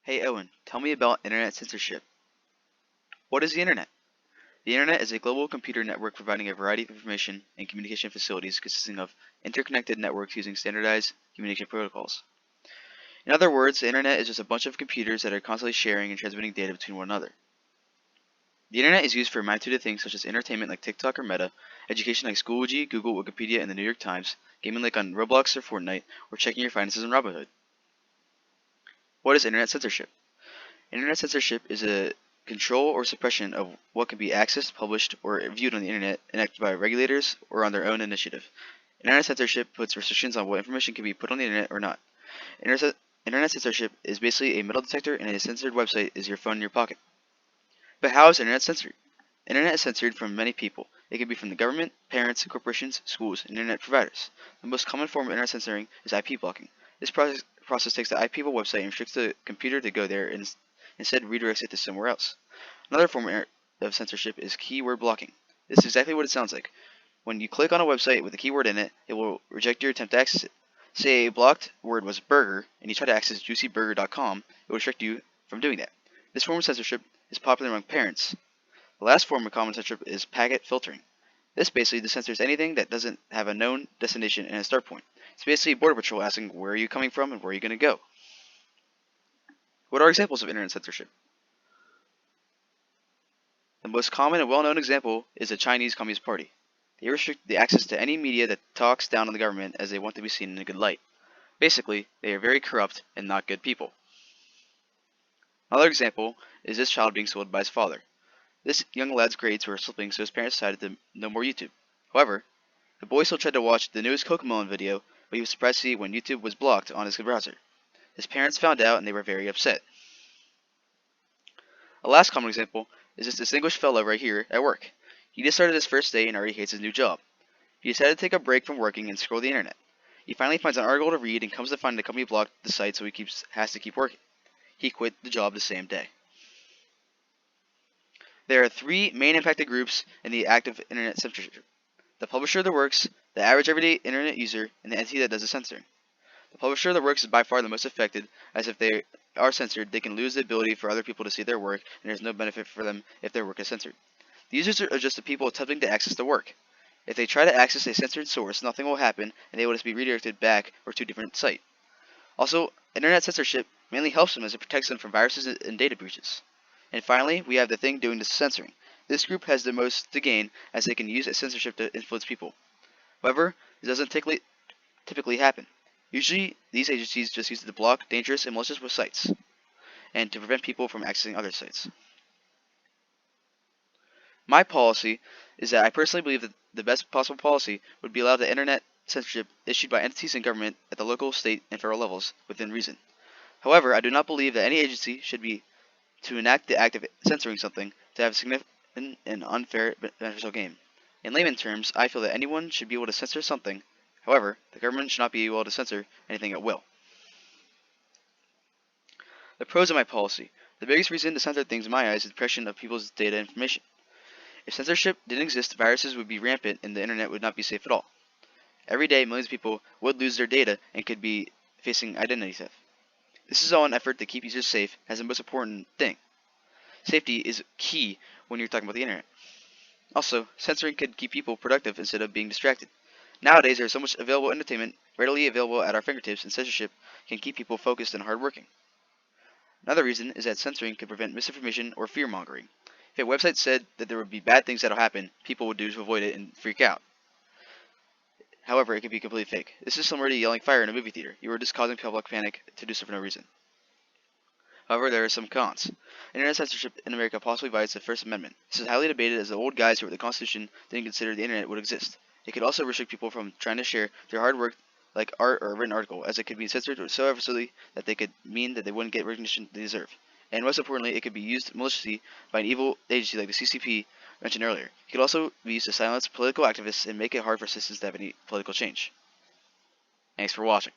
Hey Owen, tell me about internet censorship. What is the internet? The internet is a global computer network providing a variety of information and communication facilities consisting of interconnected networks using standardized communication protocols. In other words, the internet is just a bunch of computers that are constantly sharing and transmitting data between one another. The internet is used for a multitude of things such as entertainment like TikTok or Meta, education like Schoology, Google, Wikipedia, and the New York Times, gaming like on Roblox or Fortnite, or checking your finances on Robinhood. What is internet censorship? Internet censorship is a control or suppression of what can be accessed, published, or viewed on the internet enacted by regulators or on their own initiative. Internet censorship puts restrictions on what information can be put on the internet or not. Internet censorship is basically a metal detector, and a censored website is your phone in your pocket. But how is internet censored? Internet is censored from many people. It can be from the government, parents, corporations, schools, and internet providers. The most common form of internet censoring is IP blocking. This process takes the IP of a website and restricts the computer to go there and instead redirects it to somewhere else. Another form of censorship is keyword blocking. This is exactly what it sounds like. When you click on a website with a keyword in it, it will reject your attempt to access it. Say a blocked word was burger, and you try to access juicyburger.com, it will restrict you from doing that. This form of censorship is popular among parents. The last form of common censorship is packet filtering. This basically censors anything that doesn't have a known destination and a start point. It's basically Border Patrol asking where are you coming from and where are you going to go. What are examples of internet censorship? The most common and well-known example is the Chinese Communist Party. They restrict the access to any media that talks down on the government as they want to be seen in a good light. Basically, they are very corrupt and not good people. Another example is this child being sold by his father. This young lad's grades were slipping, so his parents decided to no more YouTube. However, the boy still tried to watch the newest Cocomelon video, but he was surprised to see when YouTube was blocked on his browser. His parents found out and they were very upset. A last common example is this distinguished fellow right here at work. He just started his first day and already hates his new job. He decided to take a break from working and scroll the internet. He finally finds an article to read and comes to find the company blocked the site, so he has to keep working. He quit the job the same day. There are three main impacted groups in the act of internet censorship: the publisher of the works, the average everyday internet user, and the entity that does the censoring. The publisher of the works is by far the most affected, as if they are censored, they can lose the ability for other people to see their work, and there's no benefit for them if their work is censored. The users are just the people attempting to access the work. If they try to access a censored source, nothing will happen, and they will just be redirected back or to a different site. Also, internet censorship mainly helps them as it protects them from viruses and data breaches. And finally, we have the thing doing the censoring. This group has the most to gain, as they can use censorship to influence people. However, this doesn't typically happen. Usually, these agencies just use it to block dangerous and malicious sites, and to prevent people from accessing other sites. My policy is that I personally believe that the best possible policy would be allow the internet censorship issued by entities in government at the local, state, and federal levels within reason. However, I do not believe that any agency should be to enact the act of censoring something to have a significant and unfair beneficial gain. In layman terms, I feel that anyone should be able to censor something. However, the government should not be able to censor anything at will. The pros of my policy. The biggest reason to censor things in my eyes is the protection of people's data and information. If censorship didn't exist, viruses would be rampant and the internet would not be safe at all. Every day, millions of people would lose their data and could be facing identity theft. This is all an effort to keep users safe as the most important thing. Safety is key when you're talking about the internet. Also, censoring could keep people productive instead of being distracted. Nowadays, there is so much available entertainment readily available at our fingertips, and censorship can keep people focused and hardworking. Another reason is that censoring could prevent misinformation or fear-mongering. If a website said that there would be bad things that'll happen, people would do to avoid it and freak out. However, it could be completely fake. This is similar to yelling fire in a movie theater. You are just causing public panic to do so for no reason. However, there are some cons. Internet censorship in America possibly violates the First Amendment. This is highly debated as the old guys who wrote the Constitution didn't consider the internet would exist. It could also restrict people from trying to share their hard work like art or a written article, as it could be censored so effortlessly that they could mean that they wouldn't get recognition they deserve. And most importantly, it could be used maliciously by an evil agency like the CCP mentioned earlier. It could also be used to silence political activists and make it hard for citizens to have any political change. Thanks for watching.